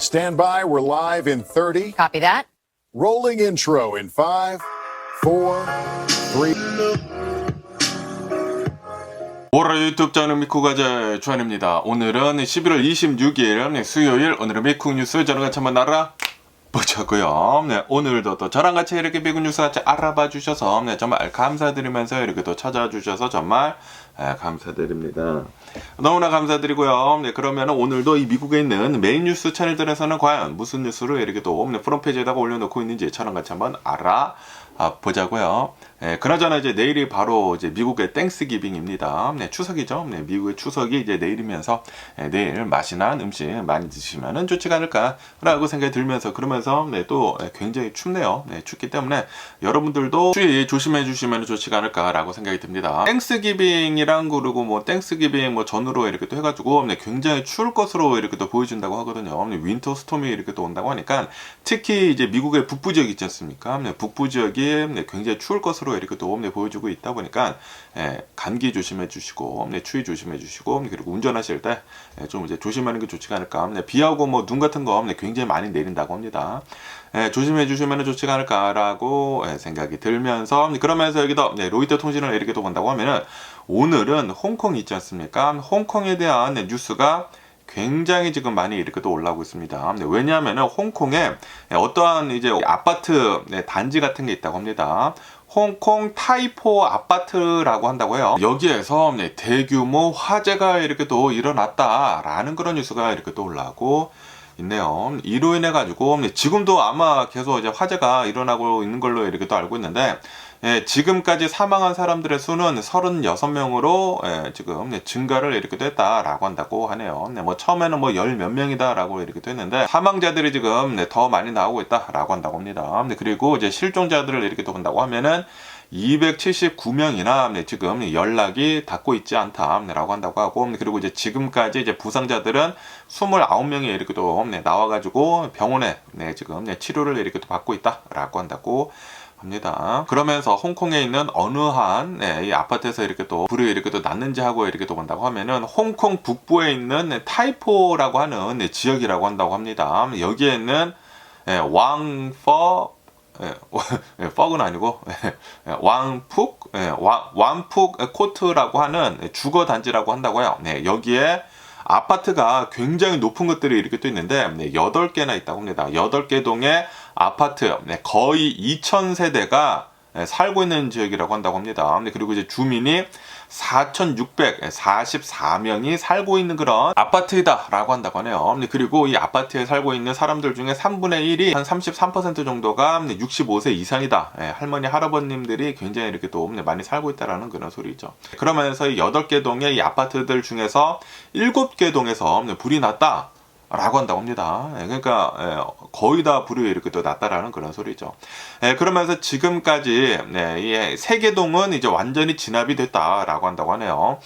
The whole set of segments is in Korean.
Stand by, we're live in 30. Copy that. Rolling intro in 5, 4, 3. 보라 유튜브 저는 미쿠가자 주한입니다. 오늘은 11월 26일 수요일, 오늘은 미국 뉴스 저랑 같이 한번 알아보자고요. 네, 오늘도 또 저랑 같이 이렇게 미국 뉴스 같이 알아봐 주셔서 정말 감사드리면서 이렇게 또 찾아주셔서 정말 감사드립니다. 너무나 감사드리고요. 네, 그러면 오늘도 이 미국에 있는 메인 뉴스 채널들에서는 과연 무슨 뉴스를 이렇게 또 프론페이지에다가 올려놓고 있는지 저랑 같이 한번 보자고요. 네, 그나저나 이제 내일이 바로 이제 미국의 땡스기빙입니다. 네, 추석이죠. 네, 미국의 추석이 이제 내일이면서 내일 맛이나 음식 많이 드시면은 좋지가 않을까라고 생각이 들면서 그러면서 또 굉장히 춥네요. 네, 춥기 때문에 여러분들도 추위 조심해 주시면 좋지가 않을까라고 생각이 듭니다. 땡스기빙이랑 그리고 뭐 땡스기빙 뭐 전후로 이렇게 또 해가지고 굉장히 추울 것으로 이렇게 또 보여준다고 하거든요. 윈터 스톰이 이렇게 또 온다고 하니까 특히 이제 미국의 북부 지역 있지 않습니까? 북부 지역이 굉장히 추울 것으로 이렇게 또 보여주고 있다 보니까 감기 조심해 주시고 추위 조심해 주시고 그리고 운전하실 때 좀 이제 조심하는 게 좋지가 않을까. 비하고 뭐 눈 같은 거 굉장히 많이 내린다고 합니다. 조심해 주시면 좋지가 않을까라고 생각이 들면서 그러면서 여기도 로이터 통신을 이렇게 또 본다고 하면은 오늘은 홍콩 있지 않습니까? 홍콩에 대한 뉴스가 굉장히 지금 많이 이렇게 또 올라오고 있습니다. 왜냐하면 홍콩에 어떠한 이제 아파트 단지 같은 게 있다고 합니다. 홍콩 타이포 아파트라고 한다고 해요. 여기에서 대규모 화재가 이렇게 또 일어났다라는 그런 뉴스가 이렇게 또 올라오고 있네요. 이로 인해 가지고 지금도 아마 계속 이제 화재가 일어나고 있는 걸로 이렇게 또 알고 있는데 지금까지 사망한 사람들의 수는 36명으로 지금 증가를 이렇게 됐다라고 한다고 하네요. 뭐 처음에는 뭐 열 몇 명이다라고 이렇게 됐는데 사망자들이 지금 더 많이 나오고 있다라고 한다고 합니다. 그리고 이제 실종자들을 이렇게 또 본다고 하면은 279명이나 지금 연락이 닿고 있지 않다라고 한다고 하고 그리고 이제 지금까지 이제 부상자들은 29명이 이렇게 또 나와가지고 병원에 지금 치료를 이렇게 또 받고 있다라고 한다고 합니다. 그러면서 홍콩에 있는 어느 한 이 아파트에서 이렇게 또 불이 이렇게 또 났는지 하고 이렇게 또 본다고 하면은 홍콩 북부에 있는 타이포라고 하는 지역이라고 한다고 합니다. 여기에는 왕퍼 퍽은 아니고 왕푹 왕푹 코트라고 하는 주거 단지라고 한다고요. 여기에 아파트가 굉장히 높은 것들이 이렇게 또 있는데 8개나 있다고 합니다. 8개 동의 아파트 거의 2,000세대가 살고 있는 지역이라고 한다고 합니다. 그리고 이제 주민이 4,644명이 살고 있는 그런 아파트이다라고 한다고 하네요. 그리고 이 아파트에 살고 있는 사람들 중에 3분의 1이 한 33% 정도가 65세 이상이다. 할머니, 할아버님들이 굉장히 이렇게 또 많이 살고 있다라는 그런 소리죠. 그러면서 이 8개 동의 이 아파트들 중에서 7개 동에서 불이 났다. 라고 한다고 합니다. 그러니까 거의 다 불이 이렇게 또 났다라는 그런 소리죠. 그러면서 지금까지 이 3개 동은 이제 완전히 진압이 됐다라고 한다고 하네요.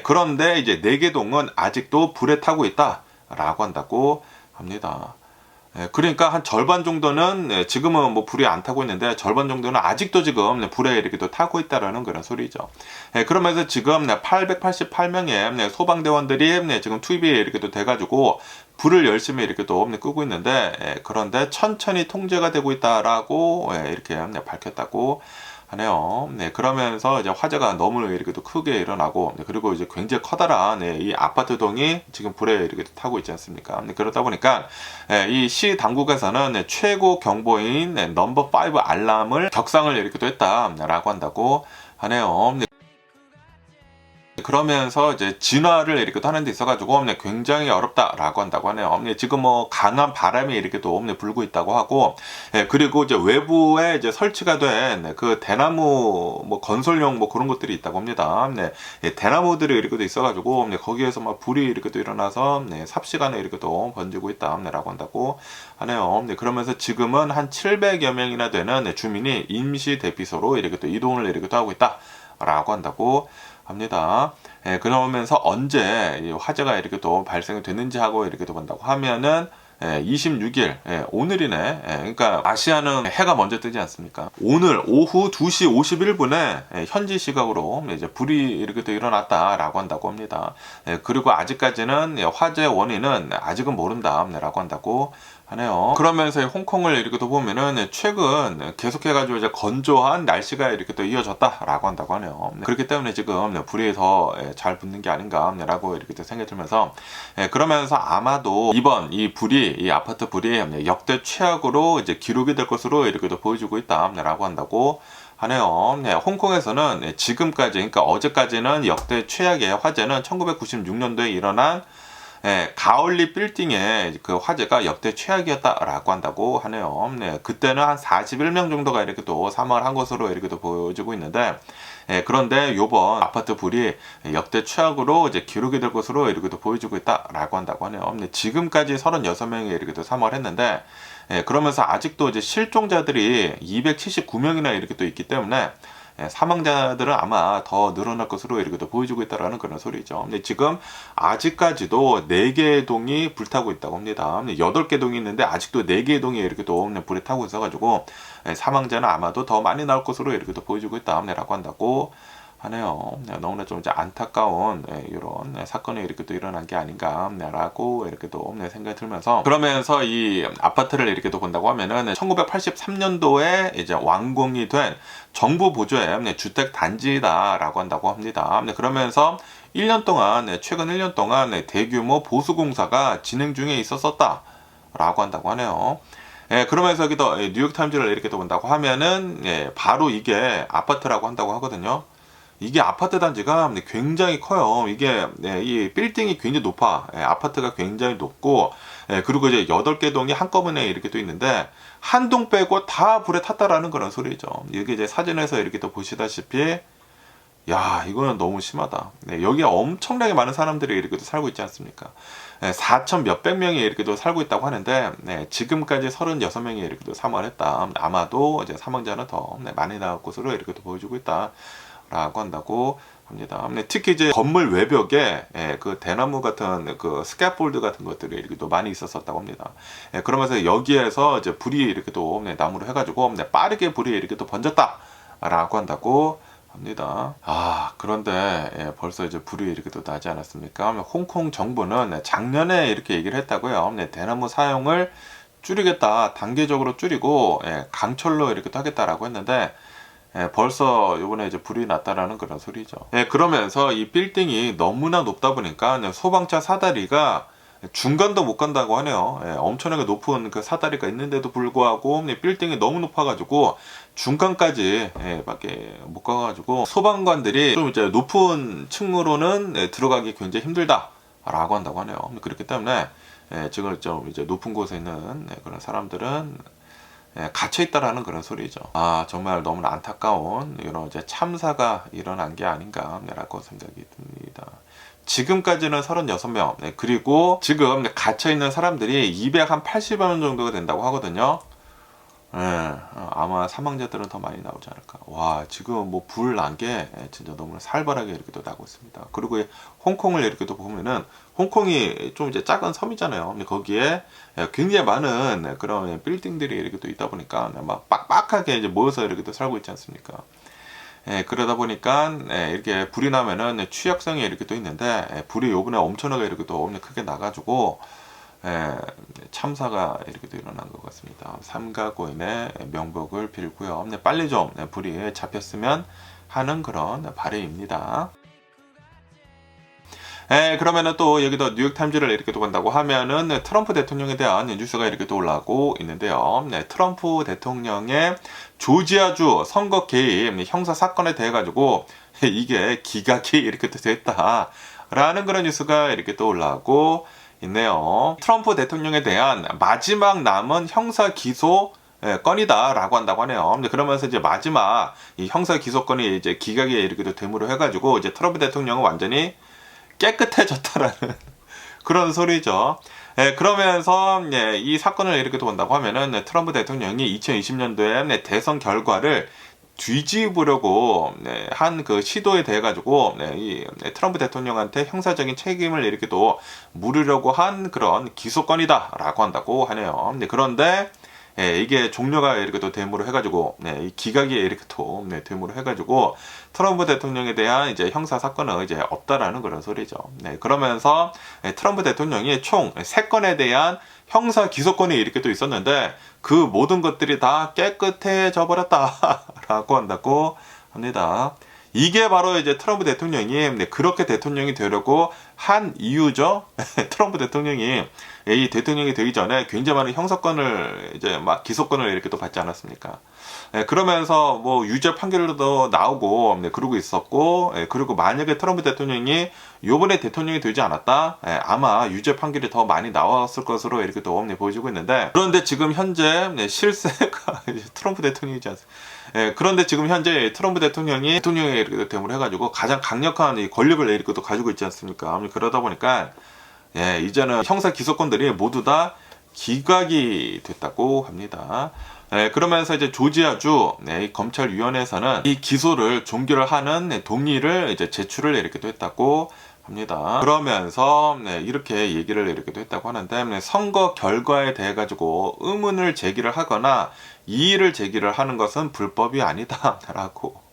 그런데 이제 4개 동은 아직도 불에 타고 있다라고 한다고 합니다. 그러니까 한 절반 정도는 지금은 뭐 불이 안 타고 있는데 절반 정도는 아직도 지금 불에 이렇게 또 타고 있다라는 그런 소리죠. 그러면서 지금 888명의 소방대원들이 지금 투입이 이렇게 또 돼가지고 불을 열심히 이렇게 또 끄고 있는데 그런데 천천히 통제가 되고 있다라고 이렇게 밝혔다고 하네요. 그러면서 이제 화재가 너무 이렇게 또 크게 일어나고 그리고 이제 굉장히 커다란 이 아파트 동이 지금 불에 이렇게 타고 있지 않습니까? 그러다 보니까 이 시 당국에서는 최고 경보인 넘버 5 알람을 격상을 이렇게 또 했다라고 한다고 하네요. 그러면서 이제 진화를 이렇게 또 하는 데 있어가지고 굉장히 어렵다라고 한다고 하네요. 지금 뭐 강한 바람이 이렇게 또 불고 있다고 하고 그리고 이제 외부에 이제 설치가 된 그 대나무 뭐 건설용 뭐 그런 것들이 있다고 합니다. 대나무들이 이렇게 또 있어가지고 거기에서 막 불이 이렇게 또 일어나서 삽시간에 이렇게 또 번지고 있다라고 한다고 하네요. 그러면서 지금은 한 700여 명이나 되는 주민이 임시 대피소로 이렇게 또 이동을 이렇게 또 하고 있다라고 한다고 합니다. 그러면서 언제 이 화재가 이렇게 또 발생이 됐는지 하고 이렇게 또 본다고 하면은 26일, 오늘이네. 그러니까 아시아는 해가 먼저 뜨지 않습니까? 오늘 오후 2시 51분에 현지 시각으로 이제 불이 이렇게 또 일어났다라고 한다고 합니다. 그리고 아직까지는 화재 원인은 아직은 모른다라고 한다고 하네요. 그러면서 홍콩을 이렇게 또 보면은 최근 계속해가지고 이제 건조한 날씨가 이렇게 또 이어졌다라고 한다고 하네요. 그렇기 때문에 지금 불이 더 잘 붙는 게 아닌가라고 이렇게 또 생각이 들면서 그러면서 아마도 이번 이 불이 이 아파트 불이 역대 최악으로 이제 기록이 될 것으로 이렇게 또 보여주고 있다라고 한다고 하네요. 홍콩에서는 지금까지 그러니까 어제까지는 역대 최악의 화재는 1996년도에 일어난 가올리 빌딩의 그 화재가 역대 최악이었다라고 한다고 하네요. 그때는 한 41명 정도가 이렇게 또 사망을 한 것으로 이렇게 또 보여지고 있는데, 그런데 요번 아파트 불이 역대 최악으로 이제 기록이 될 것으로 이렇게 또 보여지고 있다라고 한다고 하네요. 지금까지 36명이 이렇게 또 사망을 했는데, 그러면서 아직도 이제 실종자들이 279명이나 이렇게 또 있기 때문에 사망자들은 아마 더 늘어날 것으로 이렇게 또 보여주고 있다라는 그런 소리죠. 근데 지금 아직까지도 4개의 동이 불타고 있다고 합니다. 8개 동이 있는데 아직도 4개의 동이 이렇게 또 불에 타고 있어가지고 사망자는 아마도 더 많이 나올 것으로 이렇게 또 보여주고 있다라고 한다고 하네요. 너무나 좀 이제 안타까운 이런 사건이 이렇게 또 일어난 게 아닌가라고 이렇게 또 생각이 들면서, 그러면서 이 아파트를 이렇게 또 본다고 하면은 1983년도에 이제 완공이 된 정부 보조의 주택 단지다라고 한다고 합니다. 그러면서 1년 동안 최근 1년 동안 대규모 보수 공사가 진행 중에 있었다라고 한다고 하네요. 그러면서 여기도 뉴욕타임즈를 이렇게 또 본다고 하면은 바로 이게 아파트라고 한다고 하거든요. 이게 아파트 단지가 굉장히 커요. 이게 이 빌딩이 굉장히 높아. 아파트가 굉장히 높고, 그리고 이제 8개 동이 한꺼번에 이렇게 또 있는데 한 동 빼고 다 불에 탔다라는 그런 소리죠. 이게 이제 사진에서 이렇게 또 보시다시피, 야, 이거는 너무 심하다. 여기에 엄청나게 많은 사람들이 이렇게 또 살고 있지 않습니까? 4천 몇백 명이 이렇게 또 살고 있다고 하는데, 지금까지 36명이 이렇게 또 사망을 했다. 아마도 이제 사망자는 더 많이 나올 것으로 이렇게 또 보여주고 있다. 라고 한다고 합니다. 특히 이제 건물 외벽에 그 대나무 같은 그 스캐폴드 같은 것들이 이렇게 또 많이 있었다고 합니다. 그러면서 여기에서 이제 불이 이렇게 또 나무로 해가지고 빠르게 불이 이렇게 또 번졌다라고 한다고 합니다. 그런데 벌써 이제 불이 이렇게 또 나지 않았습니까? 홍콩 정부는 작년에 이렇게 얘기를 했다고요. 대나무 사용을 줄이겠다, 단계적으로 줄이고 강철로 이렇게 또 하겠다라고 했는데, 벌써 이번에 이제 불이 났다라는 그런 소리죠. 그러면서 이 빌딩이 너무나 높다 보니까 소방차 사다리가 중간도 못 간다고 하네요. 엄청나게 높은 그 사다리가 있는데도 불구하고 빌딩이 너무 높아가지고 중간까지 밖에 못 가가지고 소방관들이 좀 이제 높은 층으로는 들어가기 굉장히 힘들다라고 한다고 하네요. 그렇기 때문에 지금 좀 이제 높은 곳에 있는 그런 사람들은 갇혀 있다라는 그런 소리죠. 정말 너무나 안타까운 이런 이제 참사가 일어난 게 아닌가라고 생각이 듭니다. 지금까지는 36명, 그리고 지금 갇혀 있는 사람들이 280여 명 정도가 된다고 하거든요. 아마 사망자들은 더 많이 나오지 않을까. 와, 지금 뭐 불 난 게 진짜 너무 살벌하게 이렇게 또 나고 있습니다. 그리고 홍콩을 이렇게 또 보면은, 홍콩이 좀 이제 작은 섬이잖아요. 근데 거기에 굉장히 많은 그런 빌딩들이 이렇게 또 있다 보니까 막 빡빡하게 이제 모여서 이렇게 또 살고 있지 않습니까? 그러다 보니까 이렇게 불이 나면은 취약성이 이렇게 또 있는데, 불이 요번에 엄청나게 이렇게 또 크게 나가지고 참사가 이렇게 또 일어난 것 같습니다. 삼가 고인의 명복을 빌고요. 빨리 좀 불이 잡혔으면 하는 그런 바람입니다. 그러면은 또 여기도 뉴욕타임즈를 이렇게 또 본다고 하면은 트럼프 대통령에 대한 뉴스가 이렇게 또 올라오고 있는데요. 트럼프 대통령의 조지아주 선거 개입 형사 사건에 대해 가지고 이게 기각이 이렇게 또 됐다라는 그런 뉴스가 이렇게 또 올라오고 있네요. 트럼프 대통령에 대한 마지막 남은 형사 기소 건이다라고 한다고 하네요. 그러면서 이제 마지막 이 형사 기소건이 이제 기각이 이렇게 또 되므로 해가지고 이제 트럼프 대통령은 완전히 깨끗해졌다라는 그런 소리죠. 그러면서 이 사건을 이렇게 또 본다고 하면은 트럼프 대통령이 2020년도에 대선 결과를 뒤집으려고 한 그 시도에 대해 가지고 트럼프 대통령한테 형사적인 책임을 이렇게 또 물으려고 한 그런 기소건이다라고 한다고 하네요. 그런데 이게 종료가 이렇게 또 되므로 해가지고 이 기각이 이렇게 또 되므로 해가지고 트럼프 대통령에 대한 이제 형사 사건은 이제 없다라는 그런 소리죠. 그러면서 트럼프 대통령이 총 3건에 대한 형사 기소권이 이렇게 또 있었는데 그 모든 것들이 다 깨끗해져 버렸다라고 한다고 합니다. 이게 바로 이제 트럼프 대통령이 그렇게 대통령이 되려고 한 이유죠. 트럼프 대통령이 이 대통령이 되기 전에 굉장히 많은 형사권을 이제 막 기소권을 이렇게 또 받지 않았습니까? 그러면서 뭐 유죄 판결도 나오고 그러고 있었고, 그리고 만약에 트럼프 대통령이 요번에 대통령이 되지 않았다, 아마 유죄 판결이 더 많이 나왔을 것으로 이렇게 또 보여지고 있는데, 그런데 지금 현재 실세가 트럼프 대통령이지 않습니까? 그런데 지금 현재 트럼프 대통령이 대통령에 이렇게 대물 해가지고 가장 강력한 이 권력을 이렇게 또 가지고 있지 않습니까? 그러다 보니까 이제는 형사 기소권들이 모두 다 기각이 됐다고 합니다. 그러면서 이제 조지아주 검찰위원회에서는 이 기소를 종결을 하는 동의를 이제 제출을 이렇게 또 했다고 합니다. 그러면서 이렇게 얘기를 이렇게 또 했다고 하는데, 선거 결과에 대해 가지고 의문을 제기를 하거나 이의를 제기를 하는 것은 불법이 아니다라고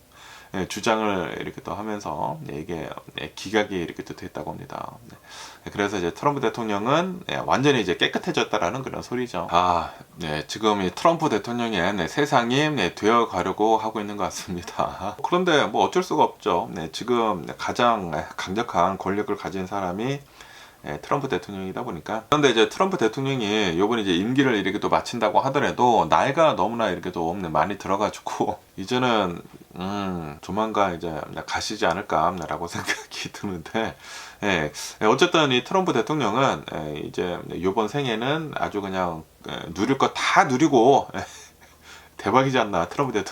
주장을 이렇게 또 하면서 이게 기각이 이렇게 또 됐다고 합니다. 그래서 이제 트럼프 대통령은 완전히 이제 깨끗해졌다라는 그런 소리죠. 지금 이 트럼프 대통령의 세상이 되어 가려고 하고 있는 것 같습니다. 그런데 뭐 어쩔 수가 없죠. 지금 가장 강력한 권력을 가진 사람이 트럼프 대통령이다 보니까. 그런데 이제 트럼프 대통령이 요번에 이제 임기를 이렇게 또 마친다고 하더라도 나이가 너무나 이렇게 또 많이 들어가지고 이제는 조만간 이제 가시지 않을까라고 생각이 드는데, 어쨌든 이 트럼프 대통령은 이제 요번 생에는 아주 그냥 누릴 거 다 누리고 대박이지 않나 트럼프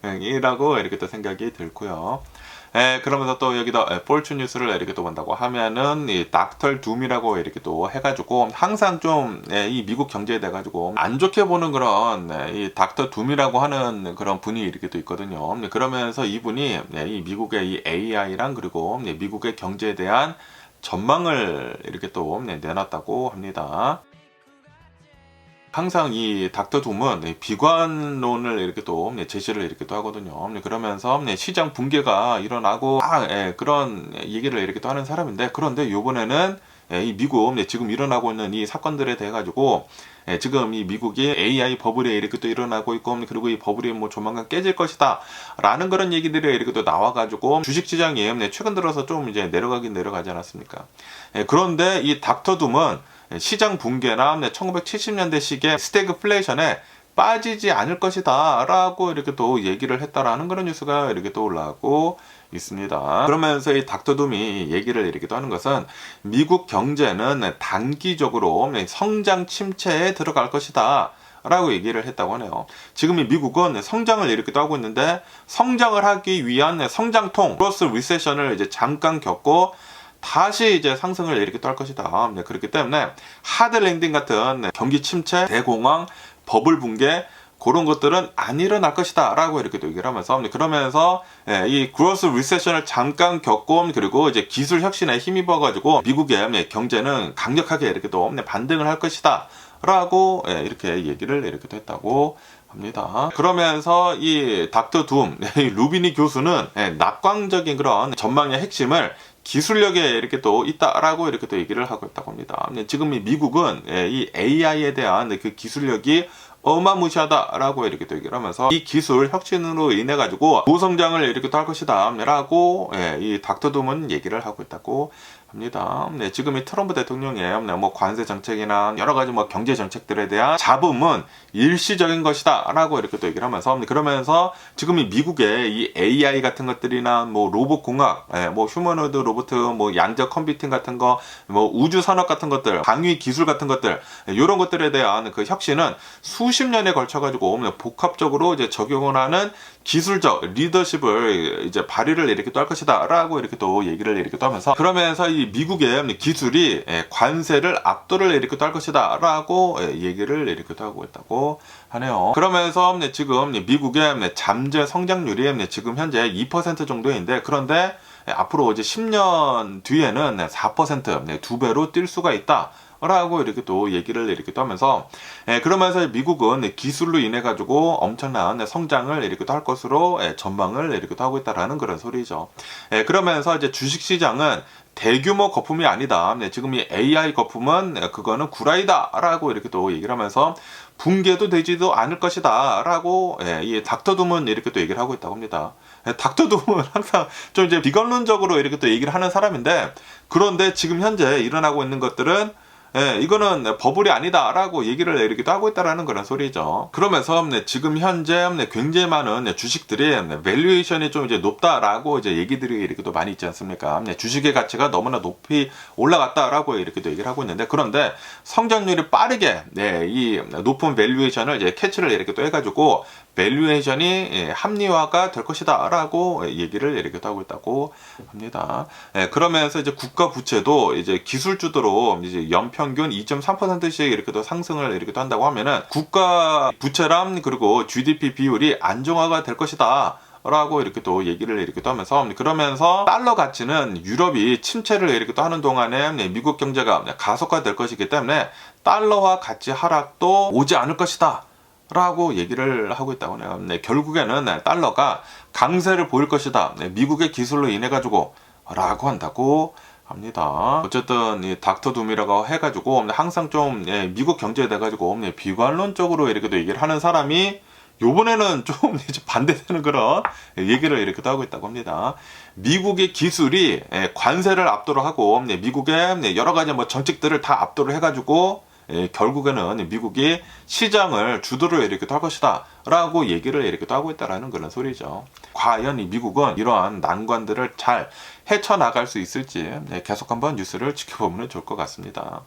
대통령이라고 이렇게 또 생각이 들고요. 그러면서 또 여기다 폴추 뉴스를 이렇게 또 본다고 하면은 이 닥터 둠이라고 이렇게 또 해가지고 항상 좀 이 미국 경제에 대해 가지고 안 좋게 보는 그런 이 닥터 둠이라고 하는 그런 분이 이렇게 또 있거든요. 그러면서 이분이 이 미국의 이 AI랑 그리고 미국의 경제에 대한 전망을 이렇게 또 내놨다고 합니다. 항상 이 닥터 둠은 비관론을 이렇게 또 제시를 이렇게 또 하거든요. 그러면서 시장 붕괴가 일어나고 그런 얘기를 이렇게 또 하는 사람인데, 그런데 요번에는 이 미국 지금 일어나고 있는 이 사건들에 대해 가지고 지금 이 미국이 AI 버블이 이렇게 또 일어나고 있고, 그리고 이 버블이 뭐 조만간 깨질 것이다 라는 그런 얘기들이 이렇게 또 나와가지고 주식시장이 최근 들어서 좀 이제 내려가긴 내려가지 않았습니까? 그런데 이 닥터 둠은 시장 붕괴나 1970년대식의 스태그플레이션에 빠지지 않을 것이다 라고 이렇게 또 얘기를 했다라는 그런 뉴스가 이렇게 또 올라오고 있습니다. 그러면서 이 닥터 둠이 얘기를 이렇게 또 하는 것은 미국 경제는 단기적으로 성장 침체에 들어갈 것이다 라고 얘기를 했다고 하네요. 지금 이 미국은 성장을 이렇게 또 하고 있는데, 성장을 하기 위한 성장통 플러스 리세션을 이제 잠깐 겪고 다시 이제 상승을 이렇게 또 할 것이다. 그렇기 때문에 하드 랜딩 같은 경기 침체, 대공황, 버블 붕괴 그런 것들은 안 일어날 것이다 라고 이렇게 또 얘기를 하면서, 그러면서 이 그로스 리세션을 잠깐 겪고 그리고 이제 기술 혁신에 힘입어 가지고 미국의 경제는 강력하게 이렇게 또 반등을 할 것이다 라고 이렇게 얘기를 이렇게 또 했다고 합니다. 그러면서 이 닥터 둠 루비니 교수는 낙관적인 그런 전망의 핵심을 기술력에 이렇게 또 있다라고 이렇게 또 얘기를 하고 있다고 합니다. 지금 이 미국은 이 AI에 대한 그 기술력이 어마무시하다라고 이렇게 또 얘기를 하면서 이 기술 혁신으로 인해 가지고 고성장을 이렇게 또 할 것이다라고 이 닥터 둠은 얘기를 하고 있다고 합니다. 지금 이 트럼프 대통령의 뭐 관세 정책이나 여러 가지 뭐 경제 정책들에 대한 잡음은 일시적인 것이다라고 이렇게 또 얘기를 하면서, 그러면서 지금 이 미국의 이 AI 같은 것들이나 뭐 로봇 공학, 뭐 휴머노이드 로봇, 뭐 양자 컴퓨팅 같은 거, 뭐 우주 산업 같은 것들, 방위 기술 같은 것들, 이런 것들에 대한 그 혁신은 수십 년에 걸쳐 가지고 복합적으로 이제 적용을 하는 기술적 리더십을 이제 발휘를 이렇게 또 할 것이다라고 이렇게 또 얘기를 이렇게 또 하면서, 그러면서 이 미국의 기술이 관세를 압도를 이렇게 또 할 것이다라고 얘기를 이렇게 또 하고 있다고 하네요. 그러면서 지금 미국의 잠재 성장률이 지금 현재 2% 정도인데, 그런데 앞으로 이제 10년 뒤에는 4%, 2배로 뛸 수가 있다. 라고 이렇게 또 얘기를 이렇게 또 하면서, 그러면서 미국은 기술로 인해 가지고 엄청난 성장을 이렇게 또 할 것으로 전망을 이렇게 또 하고 있다라는 그런 소리죠. 그러면서 이제 주식 시장은 대규모 거품이 아니다. 지금 이 AI 거품은 그거는 구라이다 라고 이렇게 또 얘기를 하면서 붕괴도 되지도 않을 것이다 라고 이 닥터둠은 이렇게 또 얘기를 하고 있다고 합니다. 닥터둠은 항상 좀 이제 비관론적으로 이렇게 또 얘기를 하는 사람인데, 그런데 지금 현재 일어나고 있는 것들은 이거는 버블이 아니다라고 얘기를 이렇게 또 하고 있다라는 그런 소리죠. 그러면서 지금 현재 굉장히 많은 주식들이 밸류에이션이 좀 이제 높다라고 이제 얘기들이 이렇게 또 많이 있지 않습니까? 주식의 가치가 너무나 높이 올라갔다라고 이렇게 또 얘기를 하고 있는데, 그런데 성장률이 빠르게 이 높은 밸류에이션을 이제 캐치를 이렇게 또 해가지고 밸류에이션이 합리화가 될 것이다 라고 얘기를 이렇게 하고 있다고 합니다. 그러면서 이제 국가 부채도 이제 기술주도로 이제 연평균 2.3%씩 이렇게 더 상승을 이렇게 또 한다고 하면은 국가 부채랑 그리고 GDP 비율이 안정화가 될 것이다 라고 이렇게 또 얘기를 이렇게 또 하면서, 그러면서 달러 가치는 유럽이 침체를 이렇게 또 하는 동안에 미국 경제가 가속화될 것이기 때문에 달러화 가치 하락도 오지 않을 것이다 라고 얘기를 하고 있다고 해요. 결국에는 달러가 강세를 보일 것이다, 미국의 기술로 인해 가지고 라고 한다고 합니다. 어쨌든 이 닥터둠이라고 해가지고 항상 좀 미국 경제에 대해 가지고 비관론적으로 이렇게 또 얘기를 하는 사람이 요번에는 좀 이제 반대되는 그런 얘기를 이렇게 또 하고 있다고 합니다. 미국의 기술이 관세를 압도를 하고 미국의 여러 가지 뭐 정책들을 다 압도를 해가지고 결국에는 미국이 시장을 주도를 이렇게 할 것이다 라고 얘기를 이렇게 또 하고 있다라는 그런 소리죠. 과연 이 미국은 이러한 난관들을 잘 헤쳐나갈 수 있을지 계속 한번 뉴스를 지켜보면 좋을 것 같습니다.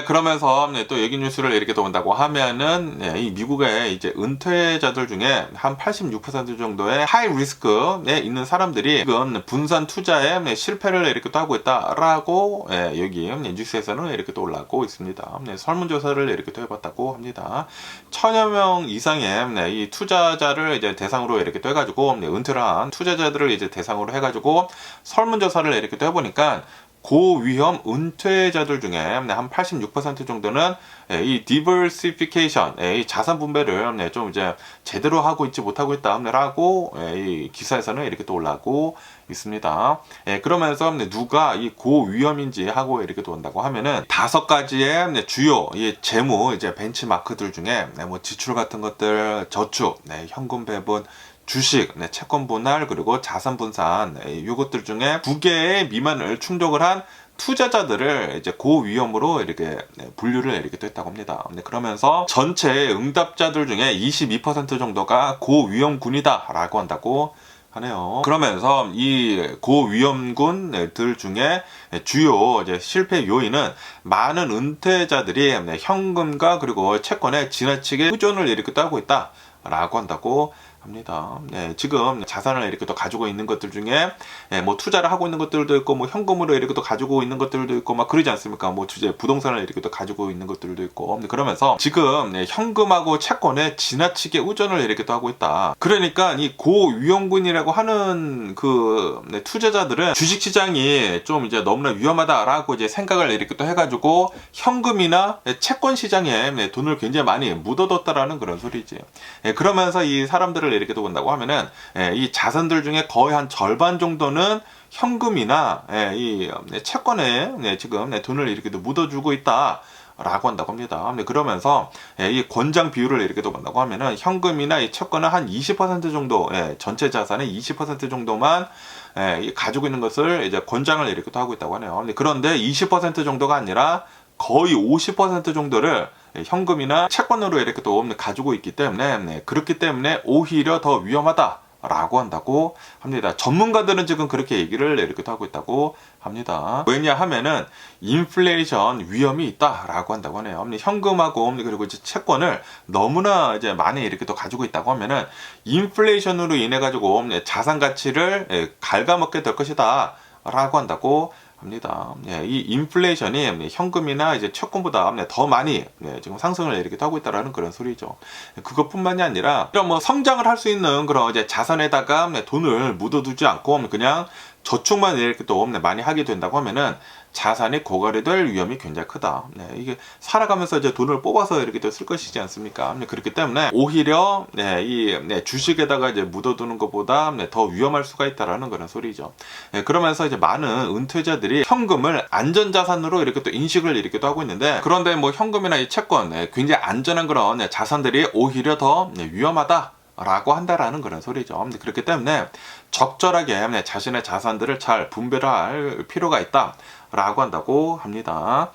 그러면서 또 얘기 뉴스를 이렇게 또 본다고 하면은 이 미국의 이제 은퇴자들 중에 한 86% 정도의 하이 리스크에 있는 사람들이 지금 분산 투자에 실패를 이렇게 또 하고 있다라고 여기 뉴스에서는 이렇게 또 올라오고 있습니다. 설문조사를 이렇게 또 해봤다고 합니다. 1000여 명 이상의 이 투자자를 이제 대상으로 이렇게 또 해가지고 은퇴를 한 투자자들을 이제 대상으로 해가지고 설문조사를 이렇게 또 해보니까 고위험 은퇴자들 중에 한 86% 정도는 이 diversification, 이 자산 분배를 좀 이제 제대로 하고 있지 못하고 있다라고 이 기사에서는 이렇게 또 올라오고 있습니다. 그러면서 누가 이 고위험인지 하고 이렇게 또 온다고 하면은 5가지의 주요 이 재무 이제 벤치마크들 중에 뭐 지출 같은 것들, 저축, 현금 배분, 주식, 채권 분할, 그리고 자산 분산, 이것들 중에 2개의 미만을 충족을 한 투자자들을 이제 고위험으로 이렇게 분류를 이렇게 또 했다고 합니다. 그러면서 전체 응답자들 중에 22% 정도가 고위험군이다라고 한다고 하네요. 그러면서 이 고위험군들 중에 주요 이제 실패 요인은 많은 은퇴자들이 현금과 그리고 채권에 지나치게 의존을 이렇게 또 하고 있다라고 한다고 합니다. 지금 자산을 이렇게 또 가지고 있는 것들 중에 뭐 투자를 하고 있는 것들도 있고, 뭐 현금으로 이렇게 또 가지고 있는 것들도 있고, 막 그러지 않습니까? 뭐 주제 부동산을 이렇게 또 가지고 있는 것들도 있고, 그러면서 지금 현금하고 채권에 지나치게 의존을 이렇게 또 하고 있다. 그러니까 이 고위험군이라고 하는 그 투자자들은 주식시장이 좀 이제 너무나 위험하다라고 이제 생각을 이렇게 또 해가지고 현금이나 채권 시장에 돈을 굉장히 많이 묻어뒀다라는 그런 소리지. 그러면서 이 사람들을 이렇게 또 본다고 하면은 이 자산들 중에 거의 한 절반 정도는 현금이나 이 채권에 지금 돈을 이렇게 또 묻어주고 있다 라고 한다고 합니다. 그러면서 이 권장 비율을 이렇게 또 본다고 하면은 현금이나 이 채권은 한 20% 정도, 전체 자산의 20% 정도만 가지고 있는 것을 이제 권장을 이렇게 또 하고 있다고 하네요. 그런데 20% 정도가 아니라 거의 50% 정도를 현금이나 채권으로 이렇게 또 가지고 있기 때문에, 그렇기 때문에 오히려 더 위험하다 라고 한다고 합니다. 전문가들은 지금 그렇게 얘기를 이렇게 하고 있다고 합니다. 왜냐하면은 인플레이션 위험이 있다라고 한다고 하네요. 현금하고 그리고 이제 채권을 너무나 이제 많이 이렇게 또 가지고 있다고 하면은 인플레이션으로 인해 가지고 자산 가치를 갉아먹게 될 것이다라고 한다고 합니다. 이 인플레이션이 현금이나 이제 채권보다 더 많이 지금 상승을 이렇게 하고 있다라는 그런 소리죠. 그것뿐만이 아니라 이런 뭐 성장을 할 수 있는 그런 이제 자산에다가 돈을 묻어두지 않고 그냥 저축만 이렇게 또 많이 하게 된다고 하면은 자산이 고갈이 위험이 굉장히 크다. 이게 살아가면서 이제 돈을 뽑아서 이렇게 또 쓸 것이지 않습니까? 그렇기 때문에 오히려 이 주식에다가 이제 묻어두는 것보다 더 위험할 수가 있다라는 그런 소리죠. 그러면서 이제 많은 은퇴자들이 현금을 안전자산으로 이렇게 또 인식을 이렇게 또 하고 있는데, 그런데 뭐 현금이나 이 채권 굉장히 안전한 그런 자산들이 오히려 더 위험하다. 라고 한다라는 그런 소리죠. 그렇기 때문에 적절하게 자신의 자산들을 잘 분배를 할 필요가 있다 라고 한다고 합니다.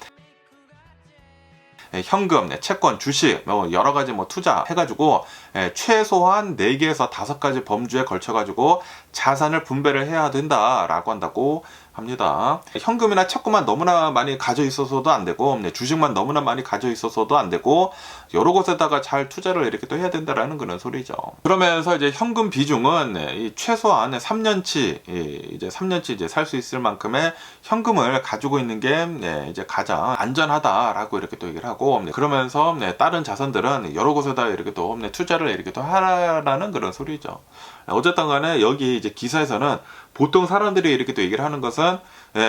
현금, 채권, 주식, 여러 가지 투자 해가지고 최소한 4개에서 5가지 범주에 걸쳐가지고 자산을 분배를 해야 된다라고 한다고 합니다. 현금이나 채권만 너무나 많이 가져 있어서도 안 되고, 주식만 너무나 많이 가져 있어서도 안 되고, 여러 곳에다가 잘 투자를 이렇게 또 해야 된다라는 그런 소리죠. 그러면서 이제 현금 비중은 최소한 3년치, 이제 3년치 이제 살 수 있을 만큼의 현금을 가지고 있는 게 이제 가장 안전하다라고 이렇게 또 얘기를 하고, 그러면서 다른 자산들은 여러 곳에다 이렇게 또 투자를 이렇게 또 하라는 그런 소리죠. 어쨌든 간에 여기 이제 기사에서는 보통 사람들이 이렇게 또 얘기를 하는 것은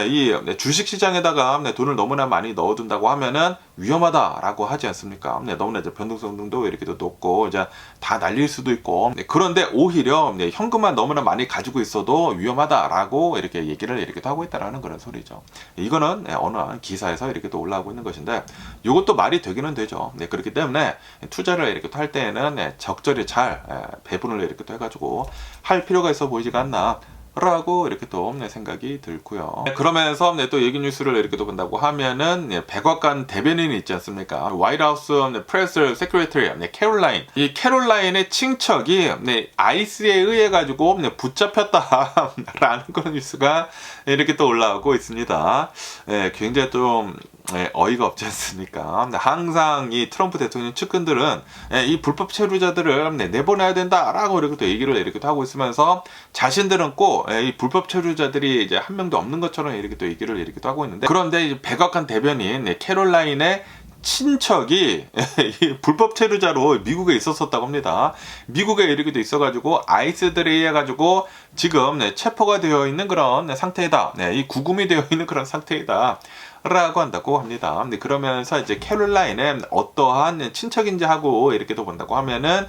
이 주식 시장에다가 돈을 너무나 많이 넣어둔다고 하면은 위험하다라고 하지 않습니까? 너무나 이제 변동성도 이렇게 또 높고 이제 다 날릴 수도 있고, 그런데 오히려 현금만 너무나 많이 가지고 있어도 위험하다라고 이렇게 얘기를 이렇게 또 하고 있다라는 그런 소리죠. 이거는 어느 한 기사에서 이렇게 또 올라오고 있는 것인데, 이것도 말이 되기는 되죠. 그렇기 때문에 투자를 이렇게 또 할 때에는 적절히 잘 배분을 이렇게 또 해가지고 할 필요가 있어 보이지가 않나 라고 이렇게 또 생각이 들고요. 그러면서 또 얘기 뉴스를 이렇게 또 본다고 하면은 백악관 대변인이 있지 않습니까? 화이트하우스 프레스 세크리터리 캐롤라인, 이 캐롤라인의 친척이 아이스에 의해 가지고 붙잡혔다라는 그런 뉴스가 이렇게 또 올라오고 있습니다. 굉장히 좀 어이가 없지 않습니까? 항상 이 트럼프 대통령 측근들은 이 불법 체류자들을 내보내야 된다라고 이렇게 또 얘기를 이렇게 또 하고 있으면서, 자신들은 꼭 이 불법 체류자들이 이제 한 명도 없는 것처럼 이렇게 또 얘기를 이렇게 또 하고 있는데, 그런데 이제 백악관 대변인 캐롤라인의 친척이 이 불법 체류자로 미국에 있었었다고 합니다. 미국에 이렇게 돼 있어가지고 아이스들에 의해 가지고 지금 체포가 되어 있는 그런 상태이다. 이 구금이 되어 있는 그런 상태이다. 라고 한다고 합니다. 그러면서 이제 캐롤라인은 어떠한 친척인지 하고 이렇게 또 본다고 하면은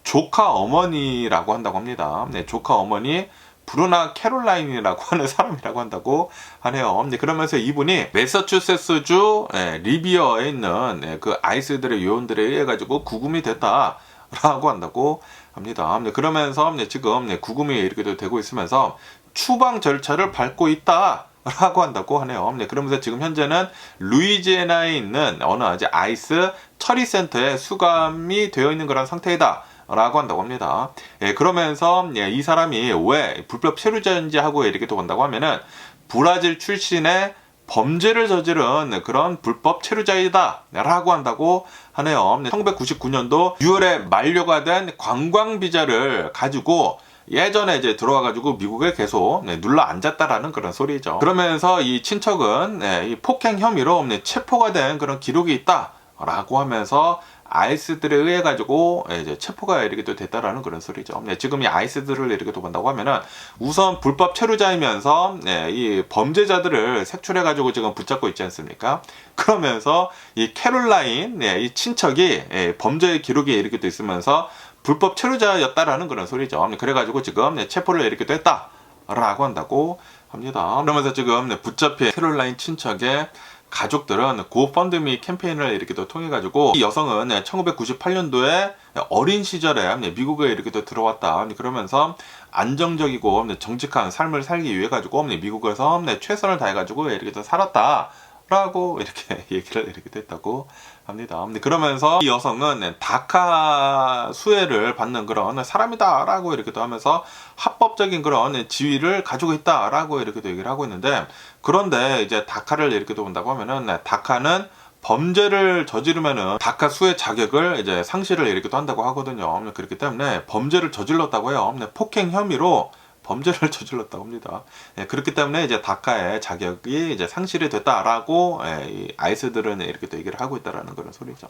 조카 어머니라고 한다고 합니다. 조카 어머니 브루나 캐롤라인이라고 하는 사람이라고 한다고 하네요. 그러면서 이분이 매사추세츠주 리비어에 있는 그 아이스들의 요원들에 의해 가지고 구금이 됐다라고 한다고 합니다. 그러면서 지금 구금이 이렇게 되고 있으면서 추방 절차를 밟고 있다. 라고 한다고 하네요. 그러면서 지금 현재는 루이지애나에 있는 어느 이제 아이스 처리센터에 수감이 되어 있는 그런 상태이다. 라고 한다고 합니다. 그러면서 이 사람이 왜 불법 체류자인지 하고 이렇게 또 본다고 하면은 브라질 출신의 범죄를 저지른 그런 불법 체류자이다 라고 한다고 하네요. 1999년도 6월에 만료가 된 관광 비자를 가지고 예전에 이제 들어와가지고 미국에 계속 눌러 앉았다라는 그런 소리죠. 그러면서 이 친척은 이 폭행 혐의로 체포가 된 그런 기록이 있다라고 하면서 아이스들에 의해 가지고 이제 체포가 이렇게 또 됐다라는 그런 소리죠. 지금 이 아이스들을 이렇게 또 본다고 하면은 우선 불법 체류자이면서 이 범죄자들을 색출해 가지고 지금 붙잡고 있지 않습니까? 그러면서 이 캐롤라인 이 친척이 범죄 기록이 이렇게 또 있으면서 불법 체류자였다라는 그런 소리죠. 그래가지고 지금 체포를 이렇게 또 했다라고 한다고 합니다. 그러면서 지금 붙잡힌 캐롤라인 친척의 가족들은 고펀드미 캠페인을 이렇게 또 통해 가지고, 이 여성은 1998년도에 어린 시절에 미국에 이렇게 또 들어왔다. 그러면서 안정적이고 정직한 삶을 살기 위해 가지고 미국에서 최선을 다해 가지고 이렇게 또 살았다. 라고 이렇게 얘기를 이렇게 됐다고 합니다. 근데 그러면서 이 여성은 다카 수혜를 받는 그런 사람이다 라고 이렇게 또 하면서 합법적인 그런 지위를 가지고 있다 라고 이렇게 또 얘기를 하고 있는데, 그런데 이제 다카를 이렇게 또 본다고 하면은 다카는 범죄를 저지르면은 다카 수혜 자격을 이제 상실을 이렇게 또 한다고 하거든요. 그렇기 때문에 범죄를 저질렀다고 해요. 폭행 혐의로 범죄를 저질렀다고 합니다. 그렇기 때문에 이제 다카의 자격이 이제 상실이 됐다라고 이 아이스들은 이렇게 또 얘기를 하고 있다라는 그런 소리죠.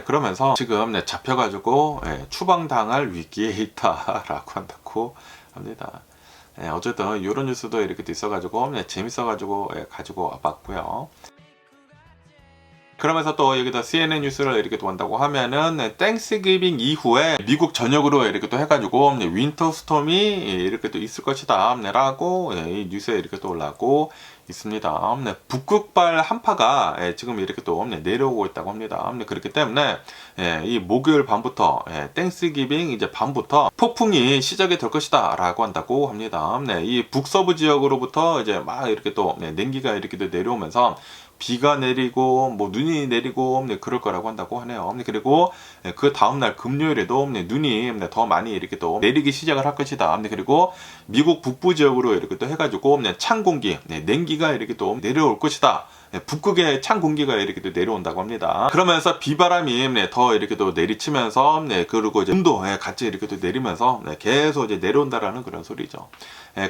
그러면서 지금 잡혀가지고 추방당할 위기에 있다라고 한다고 합니다. 어쨌든 이런 뉴스도 이렇게 또 있어가지고 재밌어가지고 가지고 와봤고요. 그러면서 또 여기다 CNN 뉴스를 이렇게 또 한다고 하면은 땡스기빙 이후에 미국 전역으로 이렇게 또 해가지고 윈터 스톰이 이렇게 또 있을 것이다 라고 이 뉴스에 이렇게 또 올라오고 있습니다. 북극발 한파가 지금 이렇게 또 내려오고 있다고 합니다. 그렇기 때문에 이 목요일 밤부터 땡스기빙 이제 밤부터 폭풍이 시작이 될 것이다 라고 한다고 합니다. 이 북서부 지역으로부터 이제 막 이렇게 또 냉기가 이렇게 또 내려오면서 비가 내리고 뭐 눈이 내리고 그럴 거라고 한다고 하네요. 그리고 그 다음날 금요일에도 눈이 더 많이 이렇게 또 내리기 시작을 할 것이다. 그리고 미국 북부 지역으로 이렇게 또 해가지고 찬 공기, 냉기가 이렇게 또 내려올 것이다. 북극의 찬 공기가 이렇게 또 내려온다고 합니다. 그러면서 비바람이 더 이렇게 또 내리치면서 그리고 이제 온도 같이 이렇게 또 내리면서 계속 이제 내려온다라는 그런 소리죠.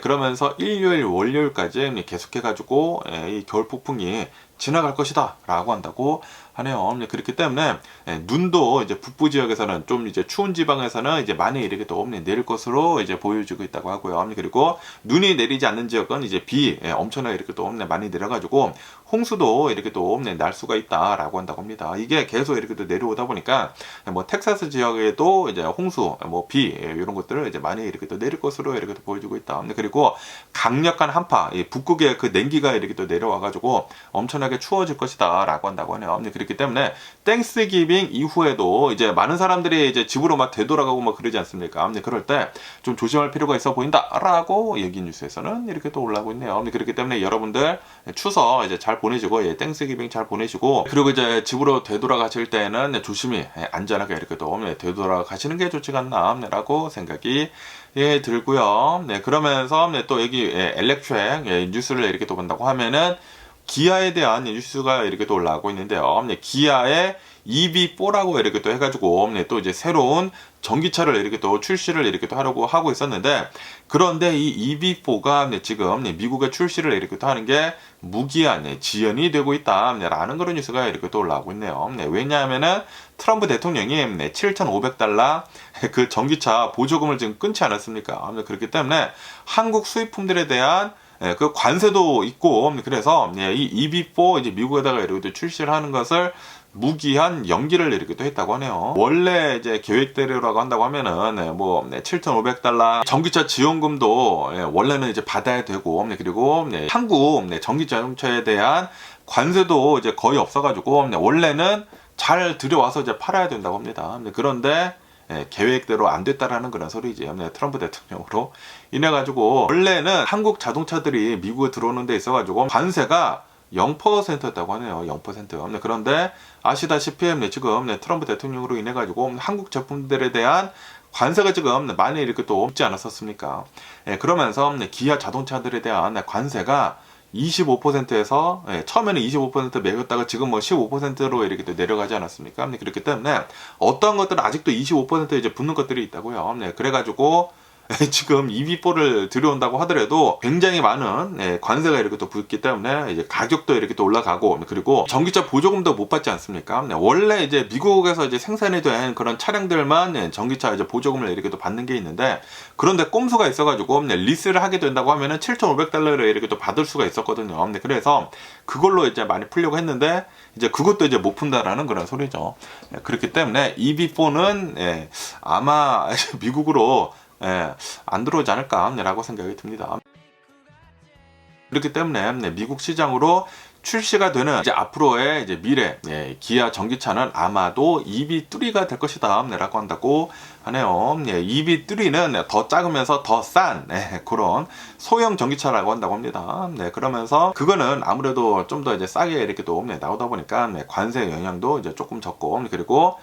그러면서 일요일, 월요일까지 계속해가지고 이 겨울 폭풍이 지나갈 것이다 라고 한다고 하네요. 그렇기 때문에 눈도 이제 북부 지역에서는 좀 이제 추운 지방에서는 이제 많이 이렇게 또 내릴 것으로 이제 보여지고 있다고 하고요. 그리고 눈이 내리지 않는 지역은 이제 비 엄청나게 이렇게 또 많이 내려가지고 홍수도 이렇게 또 날 수가 있다라고 한다고 합니다. 이게 계속 이렇게 또 내려오다 보니까 뭐 텍사스 지역에도 이제 홍수, 뭐 비 이런 것들을 이제 많이 이렇게 또 내릴 것으로 이렇게 또 보여지고 있다. 그리고 강력한 한파, 이 북극의 그 냉기가 이렇게 또 내려와가지고 엄청나게 추워질 것이다라고 한다고 하네요. 그렇기 때문에 땡스기빙 이후에도 이제 많은 사람들이 이제 집으로 막 되돌아가고 막 그러지 않습니까? 그럴 때 좀 조심할 필요가 있어 보인다라고 여기 뉴스에서는 이렇게 또 올라오고 있네요. 그렇기 때문에 여러분들 추석 이제 잘 보내시고 땡스기빙 잘 보내시고, 그리고 이제 집으로 되돌아가실 때는 조심히 안전하게 이렇게 또 되돌아가시는 게 좋지 않나라고 생각이 들고요. 그러면서 또 여기 엘렉트랙 뉴스를 이렇게 또 본다고 하면은 기아에 대한 뉴스가 이렇게 또 올라오고 있는데요. 기아의 EV4라고 이렇게 또 해가지고 또 이제 새로운 전기차를 이렇게 또 출시를 이렇게 또 하려고 하고 있었는데, 그런데 이 EV4가 지금 미국에 출시를 이렇게 또 하는 게 무기한 지연이 되고 있다라는 그런 뉴스가 이렇게 또 올라오고 있네요. 왜냐하면은 트럼프 대통령이 $7,500 그 전기차 보조금을 지금 끊지 않았습니까? 그렇기 때문에 한국 수입품들에 대한 그 관세도 있고, 그래서 이 EV4 이제 미국에다가 이렇게 출시를 하는 것을 무기한 연기를 이렇게 또 했다고 하네요. 원래 이제 계획대로라고 한다고 하면은 뭐 $7,500 전기차 지원금도 원래는 이제 받아야 되고, 그리고 한국 전기자동차에 대한 관세도 이제 거의 없어가지고 원래는 잘 들여와서 이제 팔아야 된다고 합니다. 그런데 계획대로 안 됐다라는 그런 소리지. 트럼프 대통령으로 인해가지고 원래는 한국 자동차들이 미국에 들어오는 데 있어가지고 관세가 0%였다고 하네요. 0%. 그런데 아시다시피 지금 트럼프 대통령으로 인해가지고 한국 제품들에 대한 관세가 지금 많이 이렇게 또 없지 않았었습니까? 그러면서 기아 자동차들에 대한 관세가 25%에서 처음에는 25% 매겼다가 지금 뭐 15%로 이렇게 또 내려가지 않았습니까? 그렇기 때문에 어떠한 것들은 아직도 25% 이제 붙는 것들이 있다고요. 그래가지고 지금 EV4를 들여온다고 하더라도 굉장히 많은 관세가 이렇게 또 붙기 때문에 이제 가격도 이렇게 또 올라가고, 그리고 전기차 보조금도 못 받지 않습니까? 원래 이제 미국에서 이제 생산이 된 그런 차량들만 전기차 이제 보조금을 이렇게 또 받는 게 있는데, 그런데 꼼수가 있어가지고 리스를 하게 된다고 하면은 $7,500을 이렇게 또 받을 수가 있었거든요. 그래서 그걸로 이제 많이 풀려고 했는데 이제 그것도 이제 못 푼다라는 그런 소리죠. 그렇기 때문에 EV4는 아마 미국으로 안 들어오지 않을까라고 생각이 듭니다. 그렇기 때문에 미국 시장으로 출시가 되는 이제 앞으로의 이제 미래 기아 전기차는 아마도 EV3가 될 것이다 라고 한다고 하네요. EV3는 더 작으면서 더 싼 그런 소형 전기차라고 한다고 합니다. 그러면서 그거는 아무래도 좀 더 이제 싸게 이렇게 또 나오다 보니까 관세 영향도 이제 조금 적고, 그리고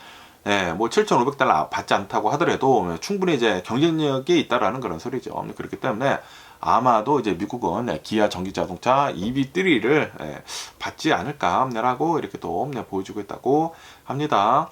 뭐 7,500달러 받지 않다고 하더라도 충분히 이제 경쟁력이 있다라는 그런 소리죠. 그렇기 때문에 아마도 이제 미국은 기아 전기자동차 EV3를 받지 않을까라고 이렇게 또 보여주고 있다고 합니다.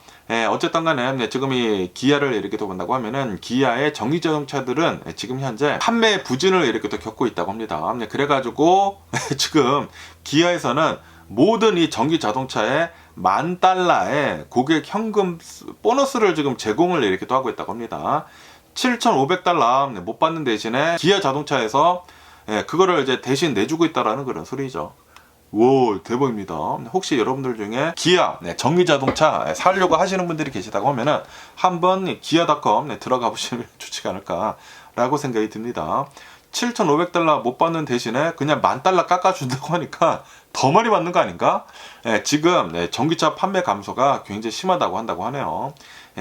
어쨌든 간에 지금 이 기아를 이렇게 또 본다고 하면은 기아의 전기자동차들은 지금 현재 판매 부진을 이렇게 또 겪고 있다고 합니다. 그래가지고 지금 기아에서는 모든 이 전기자동차에 $10,000의 고객 현금 보너스를 지금 제공을 이렇게 또 하고 있다고 합니다. 7,500달러 못 받는 대신에 기아 자동차에서 그거를 이제 대신 내주고 있다라는 그런 소리죠. 오, 대박입니다. 혹시 여러분들 중에 기아 전기 자동차 사려고 하시는 분들이 계시다고 하면은 한번 기아닷컴 들어가 보시면 좋지 않을까라고 생각이 듭니다. 7,500달러 못 받는 대신에 그냥 $10,000 깎아준다고 하니까 더 많이 받는 거 아닌가? 지금 전기차 판매 감소가 굉장히 심하다고 한다고 하네요.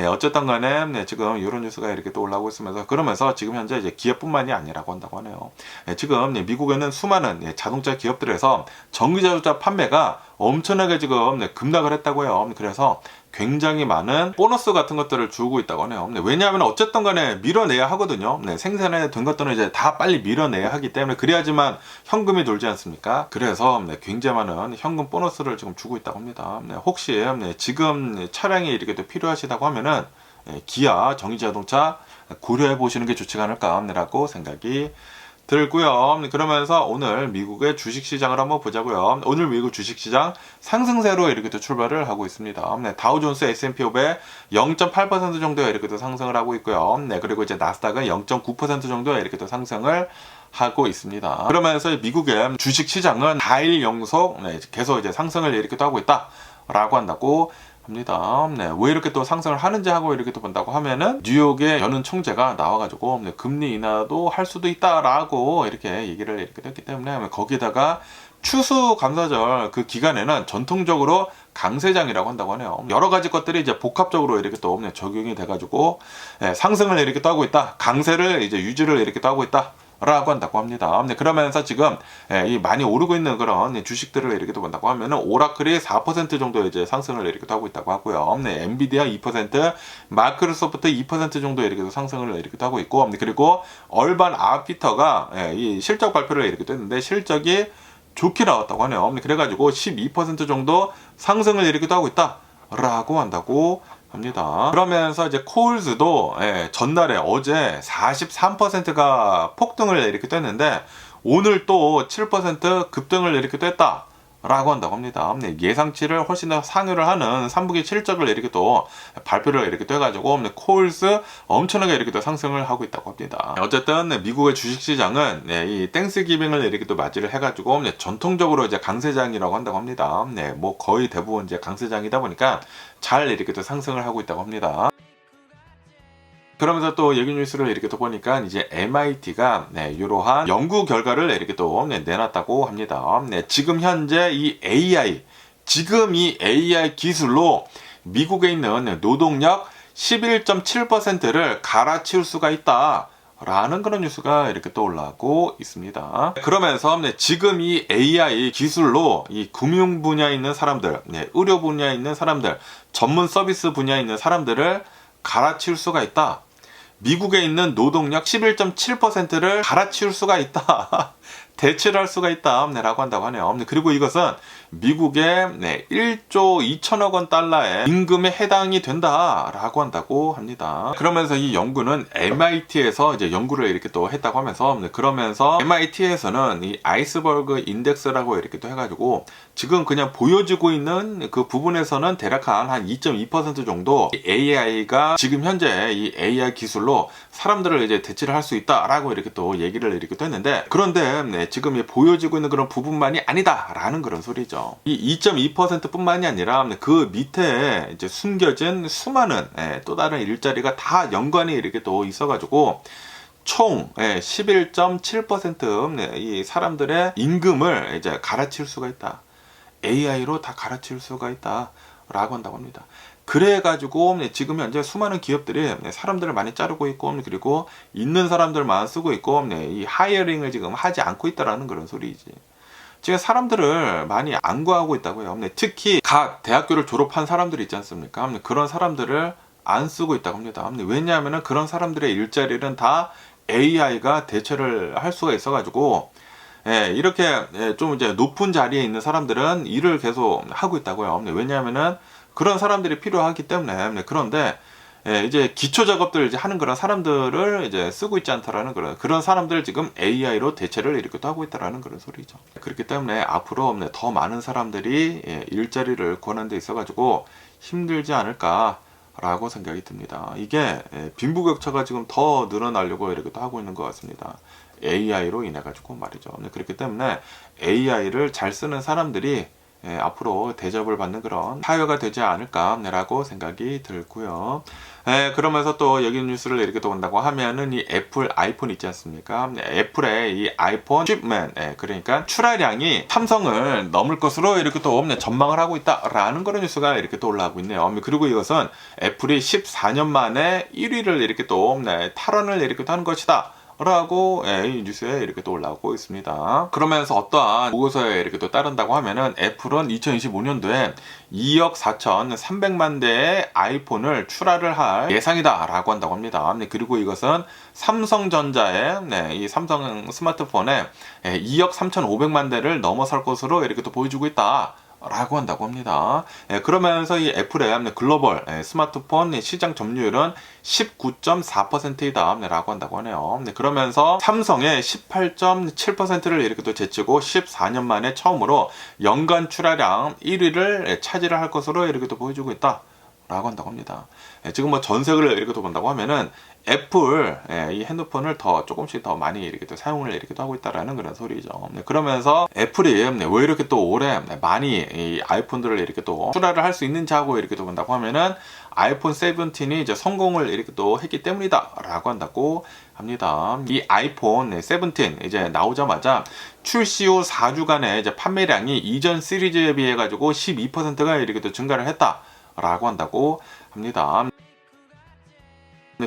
어쨌든 간에 지금 이런 뉴스가 이렇게 또 올라오고 있으면서, 그러면서 지금 현재 이제 기아뿐만이 아니라고 한다고 하네요. 지금 미국에는 수많은 자동차 기업들에서 전기자동차 판매가 엄청나게 지금 급락을 했다고요. 그래서 굉장히 많은 보너스 같은 것들을 주고 있다고 하네요. 왜냐하면 어쨌든 간에 밀어내야 하거든요. 생산에 된 것들은 이제 다 빨리 밀어내야 하기 때문에 그래야지만 현금이 돌지 않습니까? 그래서 굉장히 많은 현금 보너스를 지금 주고 있다고 합니다. 혹시 지금 차량이 이렇게 또 필요하시다고 하면은 기아 전기자동차 고려해 보시는 게 좋지 않을까라고 생각이 들고요. 그러면서 오늘 미국의 주식시장을 한번 보자고요. 오늘 미국 주식시장 상승세로 이렇게 또 출발을 하고 있습니다. 다우존스 S&P 500 0.8% 정도에 이렇게 또 상승을 하고 있고요. 그리고 이제 나스닥은 0.9% 정도에 이렇게 또 상승을 하고 있습니다. 그러면서 미국의 주식시장은 4일 연속 계속 이제 상승을 이렇게 또 하고 있다라고 한다고 합니다. 왜 이렇게 또 상승을 하는지 하고 이렇게 또 본다고 하면은 뉴욕의 연은 총재가 나와가지고 금리 인하도 할 수도 있다라고 이렇게 얘기를 이렇게 했기 때문에, 거기다가 추수감사절 그 기간에는 전통적으로 강세장이라고 한다고 하네요. 여러 가지 것들이 이제 복합적으로 이렇게 또 적용이 돼가지고 상승을 이렇게 또 하고 있다, 강세를 이제 유지를 이렇게 또 하고 있다 라고 한다고 합니다. 그러면서 지금 이 많이 오르고 있는 그런 주식들을 이렇게 또 본다고 하면은 오라클이 4% 정도 이제 상승을 이렇게 또 하고 있다고 하고요. 엔비디아 2%, 마이크로소프트 2% 정도 이렇게 또 상승을 이렇게 또 하고 있고, 그리고 얼반 아피터가 이 실적 발표를 이렇게 또 했는데 실적이 좋게 나왔다고 하네요. 그래가지고 12% 정도 상승을 이렇게 또 하고 있다라고 한다고 합니다. 그러면서 이제 코일즈도 전날에 어제 43%가 폭등을 이렇게 떴는데 오늘 또 7% 급등을 이렇게 떴다 라고 한다고 합니다. 예상치를 훨씬 더 상회를 하는 3분기 실적을 이렇게 또 발표를 이렇게 또 해가지고 코일즈 엄청나게 이렇게 또 상승을 하고 있다고 합니다. 어쨌든 미국의 주식시장은 이 땡스기빙을 이렇게 또 맞이를 해가지고 전통적으로 이제 강세장이라고 한다고 합니다. 뭐 거의 대부분 이제 강세장이다 보니까 잘 이렇게 또 상승을 하고 있다고 합니다. 그러면서 또 얘기 뉴스를 이렇게 또 보니까 이제 MIT가 이러한 연구 결과를 이렇게 또 내놨다고 합니다. 지금 현재 이 AI 기술로 미국에 있는 노동력 11.7%를 갈아치울 수가 있다 라는 그런 뉴스가 이렇게 또 올라오고 있습니다. 그러면서 지금 이 AI 기술로 이 금융 분야에 있는 사람들, 의료 분야에 있는 사람들, 전문 서비스 분야에 있는 사람들을 갈아치울 수가 있다. 미국에 있는 노동력 11.7%를 갈아치울 수가 있다. 대체를 할 수가 있다 라고 한다고 하네요. 그리고 이것은 미국의 1조 2천억 원 달러의 임금에 해당이 된다라고 한다고 합니다. 그러면서 이 연구는 MIT에서 이제 연구를 이렇게 또 했다고 하면서, 그러면서 MIT에서는 이 아이스버그 인덱스라고 이렇게 또 해가지고 지금 그냥 보여지고 있는 그 부분에서는 대략 한 2.2% 정도 AI가 지금 현재 이 AI 기술로 사람들을 이제 대체를 할 수 있다라고 이렇게 또 얘기를 이렇게 또 했는데, 그런데 지금 보여지고 있는 그런 부분만이 아니다라는 그런 소리죠. 이 2.2% 뿐만이 아니라 그 밑에 이제 숨겨진 수많은 또 다른 일자리가 다 연관이 이렇게 또 있어가지고 총 11.7% 이 사람들의 임금을 이제 갈아칠 수가 있다. AI로 다 갈아치울 수가 있다라고 한다고 합니다. 그래가지고 지금 현재 수많은 기업들이 사람들을 많이 자르고 있고, 그리고 있는 사람들만 쓰고 있고, 이 하이어링을 지금 하지 않고 있다라는 그런 소리이지. 지금 사람들을 많이 안 구하고 있다고요. 특히 각 대학교를 졸업한 사람들이 있지 않습니까? 그런 사람들을 안 쓰고 있다고 합니다. 왜냐하면 그런 사람들의 일자리는 다 AI가 대체를 할 수가 있어가지고, 이렇게 좀 이제 높은 자리에 있는 사람들은 일을 계속 하고 있다고요. 왜냐하면은 그런 사람들이 필요하기 때문에. 그런데 이제 기초 작업들 이제 하는 그런 사람들을 이제 쓰고 있지 않다라는 그런 사람들을 지금 AI로 대체를 이렇게 또 하고 있다라는 그런 소리죠. 그렇기 때문에 앞으로 더 많은 사람들이 일자리를 구하는 데 있어가지고 힘들지 않을까라고 생각이 듭니다. 이게 빈부격차가 지금 더 늘어나려고 이렇게 또 하고 있는 것 같습니다. AI로 인해 가지고 말이죠. 그렇기 때문에 AI를 잘 쓰는 사람들이 앞으로 대접을 받는 그런 사회가 되지 않을까라고 생각이 들고요. 그러면서 또 여기 뉴스를 이렇게 또 본다고 하면은 이 애플 아이폰 있지 않습니까? 애플의 이 아이폰 칩맨, 그러니까 출하량이 삼성을 넘을 것으로 이렇게 또 전망을 하고 있다라는 그런 뉴스가 이렇게 또 올라오고 있네요. 그리고 이것은 애플이 14년 만에 1위를 이렇게 또 탈환을 이렇게 또 하는 것이다. 라고 이 뉴스에 이렇게 또 올라오고 있습니다. 그러면서 어떠한 보고서에 이렇게 또 따른다고 하면은 애플은 2025년도에 2억 4,300만 대의 아이폰을 출하를 할 예상이다 라고 한다고 합니다. 그리고 이것은 삼성전자의 이 삼성 스마트폰에 2억 3,500만 대를 넘어설 것으로 이렇게 또 보여주고 있다 라고 한다고 합니다. 그러면서 이 애플의 글로벌 스마트폰 시장 점유율은 19.4%이다 라고 한다고 하네요. 그러면서 삼성의 18.7%를 이렇게 또 제치고 14년 만에 처음으로 연간 출하량 1위를 차지를 할 것으로 이렇게 또 보여주고 있다 라고 한다고 합니다. 지금 뭐 전색을 이렇게 또 본다고 하면은 애플 이 핸드폰을 더 조금씩 더 많이 이렇게 또 사용을 이렇게 또 하고 있다라는 그런 소리죠. 그러면서 애플이 왜 이렇게 또 올해 많이 이 아이폰들을 이렇게 또 출하를 할 수 있는지 하고 이렇게 또 본다고 하면은 아이폰 17이 이제 성공을 이렇게 또 했기 때문이다라고 한다고 합니다. 이 아이폰 17 이제 나오자마자 출시 후 4주간의 이제 판매량이 이전 시리즈에 비해 가지고 12%가 이렇게 또 증가를 했다라고 한다고 합니다.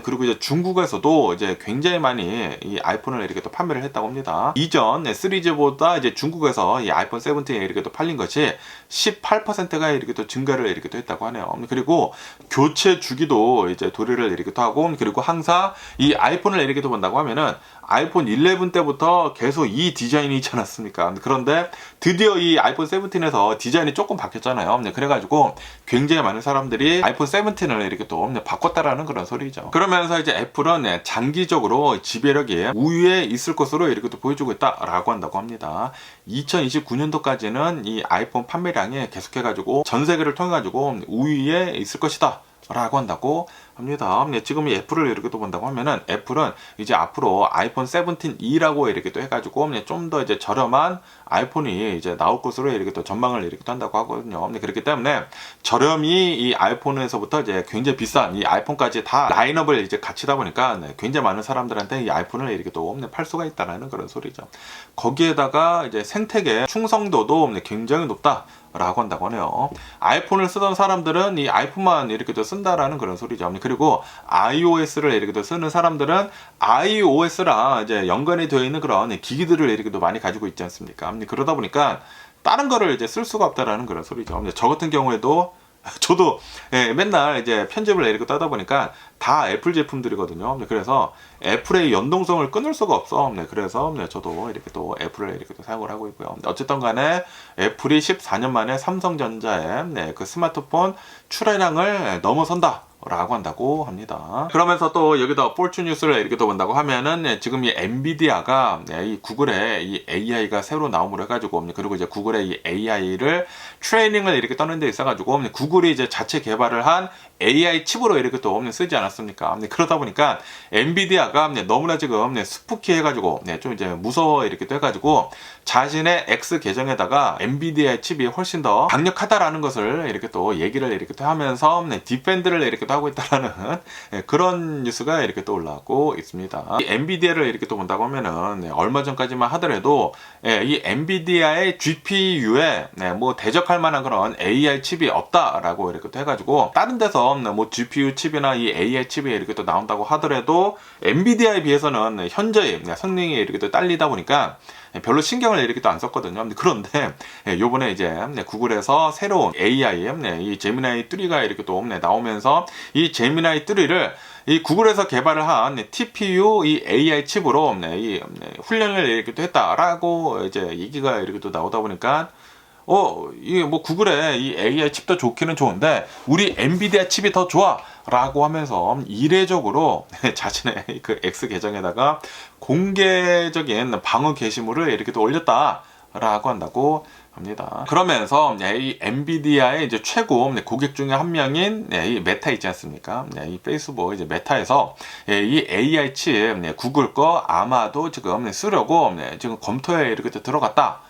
그리고 이제 중국에서도 이제 굉장히 많이 이 아이폰을 이렇게 또 판매를 했다고 합니다. 이전 시리즈보다 이제 중국에서 이 아이폰 17이 이렇게 또 팔린 것이 18%가 이렇게 또 증가를 이렇게 또 했다고 하네요. 그리고 교체 주기도 이제 도래를 이렇게 또 하고, 그리고 항상 이 아이폰을 이렇게 또 본다고 하면은 아이폰 11 때부터 계속 이 디자인이 있지 않았습니까? 그런데 드디어 이 아이폰 17에서 디자인이 조금 바뀌었잖아요. 그래가지고 굉장히 많은 사람들이 아이폰 17을 이렇게 또 바꿨다라는 그런 소리죠. 그러면서 이제 애플은 장기적으로 지배력이 우위에 있을 것으로 이렇게 또 보여주고 있다라고 한다고 합니다. 2029년도까지는 이 아이폰 판매량이 계속해가지고 전 세계를 통해가지고 우위에 있을 것이다 라고 한다고 합니다. 지금 이 애플을 이렇게 또 본다고 하면은 애플은 이제 앞으로 아이폰 17e라고 이렇게 또 해가지고 좀 더 이제 저렴한 아이폰이 이제 나올 것으로 이렇게 또 전망을 이렇게 또 한다고 하거든요. 그렇기 때문에 저렴이 이 아이폰에서부터 이제 굉장히 비싼 이 아이폰까지 다 라인업을 이제 갖추다 보니까 굉장히 많은 사람들한테 이 아이폰을 이렇게 또 팔 수가 있다는 그런 소리죠. 거기에다가 이제 생태계 충성도도 굉장히 높다. 라고 한다고 하네요. 아이폰을 쓰던 사람들은 이 아이폰만 이렇게 또 쓴다라는 그런 소리죠. 그리고 iOS를 이렇게 또 쓰는 사람들은 iOS랑 이제 연관이 되어 있는 그런 기기들을 이렇게 또 많이 가지고 있지 않습니까? 그러다 보니까 다른 거를 이제 쓸 수가 없다라는 그런 소리죠. 저 같은 경우에도 저도 맨날 이제 편집을 이렇게 따다 보니까 다 애플 제품들이거든요. 그래서 애플의 연동성을 끊을 수가 없어. 그래서 저도 이렇게 또 애플을 이렇게 또 사용을 하고 있고요. 어쨌든 간에 애플이 14년 만에 삼성전자의 그 스마트폰 출하량을 넘어선다 라고 한다고 합니다. 그러면서 또 여기다 폴추 뉴스를 이렇게 또 본다고 하면은 지금 이 엔비디아가 이 구글의 이 AI가 새로 나옴으로 해가지고, 그리고 이제 구글의 이 AI를 트레이닝을 이렇게 떠는 데 있어가지고 구글이 이제 자체 개발을 한 AI 칩으로 이렇게 또 쓰지 않았습니까? 그러다 보니까 엔비디아가 너무나 지금 스푸키 해가지고 좀 이제 무서워 이렇게 또 해가지고 자신의 X 계정에다가 엔비디아의 칩이 훨씬 더 강력하다라는 것을 이렇게 또 얘기를 이렇게 또 하면서 디펜드를 이렇게 또 하고 있다라는 그런 뉴스가 이렇게 또 올라오고 있습니다. 이 엔비디아를 이렇게 또 본다고 하면은 얼마 전까지만 하더라도 이 엔비디아의 GPU에 뭐 대적할 만한 그런 AI 칩이 없다라고 이렇게 또 해가지고 다른 데서 뭐 GPU 칩이나 이 AI 칩이 이렇게 또 나온다고 하더라도 엔비디아에 비해서는 현저히 성능이 이렇게 또 딸리다 보니까 별로 신경을 이렇게 또 안 썼거든요. 그런데 요번에 이제 구글에서 새로운 AI 이 제미나이 3가 이렇게 또 나오면서 이 제미나이 3를 이 구글에서 개발을 한 TPU 이 AI 칩으로 이 훈련을 이렇게 또 했다라고 이제 얘기가 이렇게 또 나오다 보니까 이게 뭐 구글의 이 AI 칩도 좋기는 좋은데 우리 엔비디아 칩이 더 좋아 라고 하면서 이례적으로 자신의 그 X 계정에다가 공개적인 방어 게시물을 이렇게 또 올렸다 라고 한다고 합니다. 그러면서 이 엔비디아의 이제 최고 고객 중에 한 명인 이 메타 있지 않습니까? 이 페이스북 이제 메타에서 이 AI 칩 구글 거 아마도 지금 쓰려고 지금 검토에 이렇게 또 들어갔다.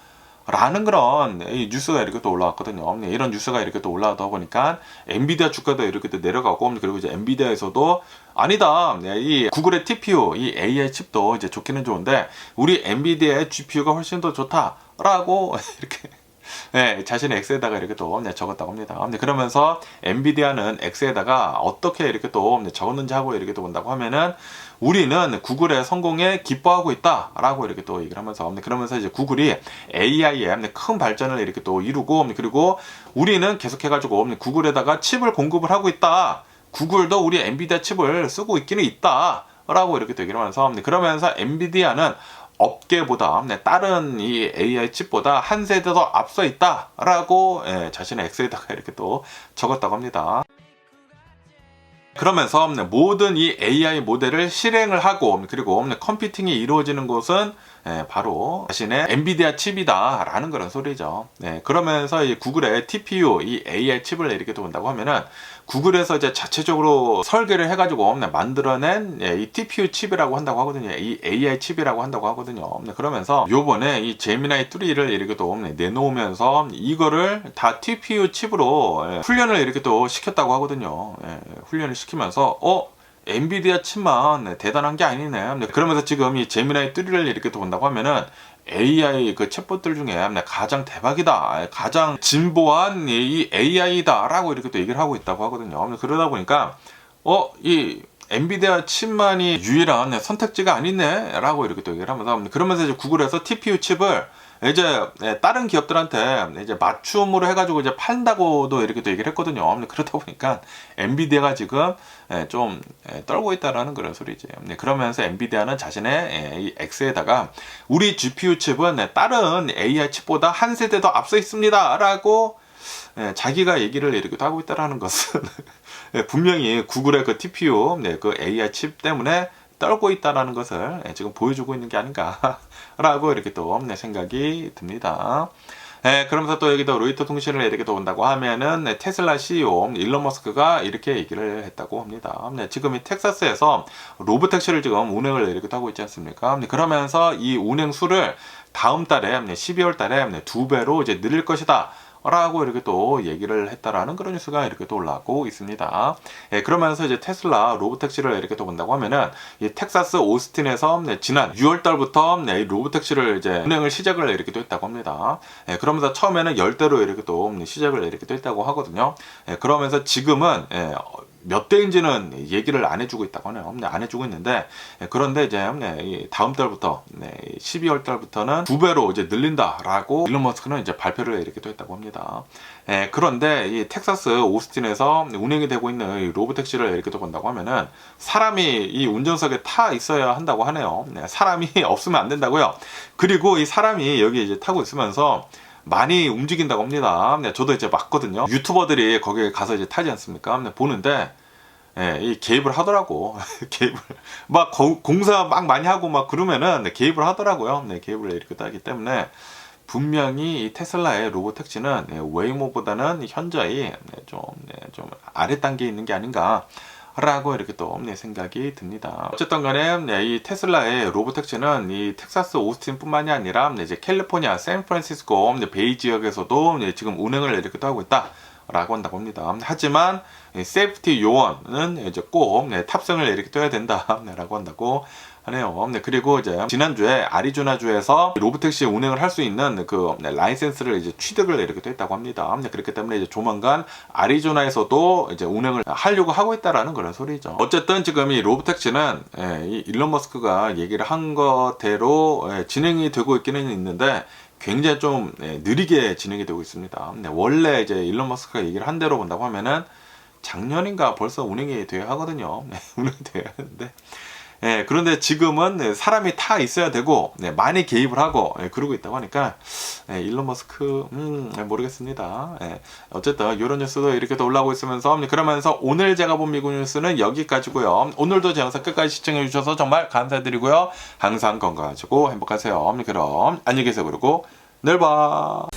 라는 그런 이 뉴스가 이렇게 또 올라왔거든요. 이런 뉴스가 이렇게 또 올라오다 보니까 엔비디아 주가도 이렇게 또 내려가고, 그리고 이제 엔비디아에서도 아니다, 이 구글의 TPU, 이 AI 칩도 이제 좋기는 좋은데 우리 엔비디아의 GPU가 훨씬 더 좋다라고 이렇게 자신의 X에다가 이렇게 또 적었다고 합니다. 그러면서 엔비디아는 X에다가 어떻게 이렇게 또 적었는지 하고 이렇게 또 본다고 하면은 우리는 구글의 성공에 기뻐하고 있다라고 이렇게 또 얘기를 하면서 그러면서 이제 구글이 AI에 큰 발전을 이렇게 또 이루고 그리고 우리는 계속해가지고 구글에다가 칩을 공급을 하고 있다. 구글도 우리 엔비디아 칩을 쓰고 있기는 있다라고 이렇게 또 얘기를 하면서 그러면서 엔비디아는 업계보다 다른 이 AI 칩보다 한 세대 더 앞서 있다라고 자신의 X에다가 이렇게 또 적었다고 합니다. 그러면서 모든 이 AI 모델을 실행을 하고 그리고 컴퓨팅이 이루어지는 곳은 바로 자신의 엔비디아 칩이다 라는 그런 소리죠. 그러면서 이 구글의 TPU 이 AI 칩을 이렇게 또 본다고 하면은 구글에서 이제 자체적으로 설계를 해가지고 만들어낸 이 TPU 칩이라고 한다고 하거든요. 이 AI 칩이라고 한다고 하거든요. 그러면서 요번에 이 제미나이 3를 이렇게 또 내놓으면서 이거를 다 TPU 칩으로 훈련을 이렇게 또 시켰다고 하거든요. 훈련을 시키면서 엔비디아 칩만 대단한 게 아니네. 그러면서 지금 이 제미나이 3를 이렇게 또 본다고 하면은 AI 그 챗봇들 중에 가장 대박이다, 가장 진보한 이 AI다라고 이렇게 또 얘기를 하고 있다고 하거든요. 그러다 보니까 이 엔비디아 칩만이 유일한 선택지가 아니네라고 이렇게 또 얘기를 하면서 그러면서 이제 구글에서 TPU 칩을 이제 다른 기업들한테 이제 맞춤으로 해가지고 이제 판다고도 이렇게 또 얘기를 했거든요. 그러다 보니까 엔비디아가 지금 좀 떨고 있다라는 그런 소리죠. 그러면서 엔비디아는 자신의 이 X에다가 우리 GPU 칩은 다른 AI 칩보다 한 세대 더 앞서 있습니다라고 자기가 얘기를 이렇게 하고 있다라는 것은 분명히 구글의 그 TPU 그 AI 칩 때문에 떨고 있다라는 것을 지금 보여주고 있는 게 아닌가라고 이렇게 또 생각이 듭니다. 그러면서 또 여기도 로이터 통신을 이렇게 또 본다고 하면은 테슬라 CEO 일론 머스크가 이렇게 얘기를 했다고 합니다. 지금 이 텍사스에서 로보택시를 지금 운행을 이렇게 하고 있지 않습니까? 그러면서 이 운행 수를 다음 달에 12월 달에 2배로 이제 늘릴 것이다. 라고 이렇게 또 얘기를 했다라는 그런 뉴스가 이렇게 또 올라오고 있습니다. 그러면서 이제 테슬라 로보택시를 이렇게 또 본다고 하면은 이 텍사스 오스틴에서 지난 6월 달부터 이 로보택시를 이제 운행을 시작을 이렇게 또 했다고 합니다. 그러면서 처음에는 10대로 이렇게 또 시작을 이렇게 또 했다고 하거든요. 그러면서 지금은 몇 대인지는 얘기를 안 해주고 있다고 하네요. 안 해주고 있는데 그런데 이제 다음 달부터 12월 달부터는 2배로 이제 늘린다라고 일론 머스크는 이제 발표를 이렇게 또 했다고 합니다. 그런데 이 텍사스 오스틴에서 운행이 되고 있는 이 로보택시를 이렇게 또 본다고 하면은 사람이 이 운전석에 타 있어야 한다고 하네요. 사람이 없으면 안 된다고요. 그리고 이 사람이 여기 이제 타고 있으면서 많이 움직인다고 합니다. 저도 이제 맞거든요. 유튜버들이 거기에 가서 이제 타지 않습니까? 보는데 이 개입을 하더라고. 개입을 막 공사 막 많이 하고 막 그러면은 개입을 하더라고요. 개입을 이렇게 하기 때문에 분명히 이 테슬라의 로보택시는 웨이모보다는 현저히 좀 아래 단계에 있는 게 아닌가. 라고 이렇게 또 생각이 듭니다. 어쨌든 간에 이 테슬라의 로보택시는 이 텍사스 오스틴 뿐만이 아니라 이제 캘리포니아 샌프란시스코 베이 지역에서도 지금 운행을 이렇게 또 하고 있다 라고 한다고 합니다. 하지만 세이프티 요원은 이제 꼭 탑승을 이렇게 떠야 된다라고 한다고 하네요. 그리고 이제 지난주에 아리조나주에서 로보택시 운행을 할 수 있는 그 라이센스를 이제 취득을 이렇게 됐다고 합니다. 그렇기 때문에 이제 조만간 아리조나에서도 이제 운행을 하려고 하고 있다라는 그런 소리죠. 어쨌든 지금 이 로보택시는 이 일론 머스크가 얘기를 한 거대로 진행이 되고 있기는 있는데 굉장히 좀 느리게 진행이 되고 있습니다. 원래 이제 일론 머스크가 얘기를 한 대로 본다고 하면은 작년인가 벌써 운행이 돼야 하거든요. 운행이 돼야 하는데 그런데 지금은 사람이 타 있어야 되고 많이 개입을 하고 그러고 있다고 하니까 일론 머스크 모르겠습니다. 어쨌든 이런 뉴스도 이렇게 또 올라오고 있으면서 그러면서 오늘 제가 본 미국 뉴스는 여기까지고요. 오늘도 제 영상 끝까지 시청해 주셔서 정말 감사드리고요. 항상 건강하시고 행복하세요. 그럼 안녕히 계세요. 그리고 내일 봐.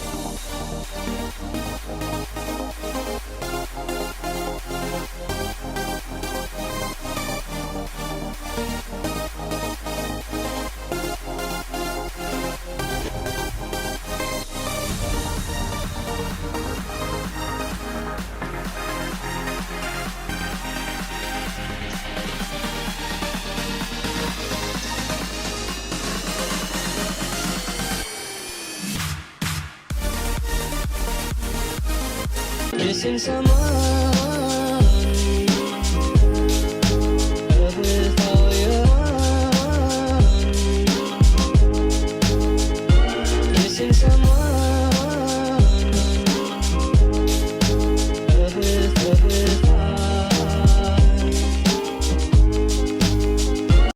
Missing someone with all your heart. Missing someone.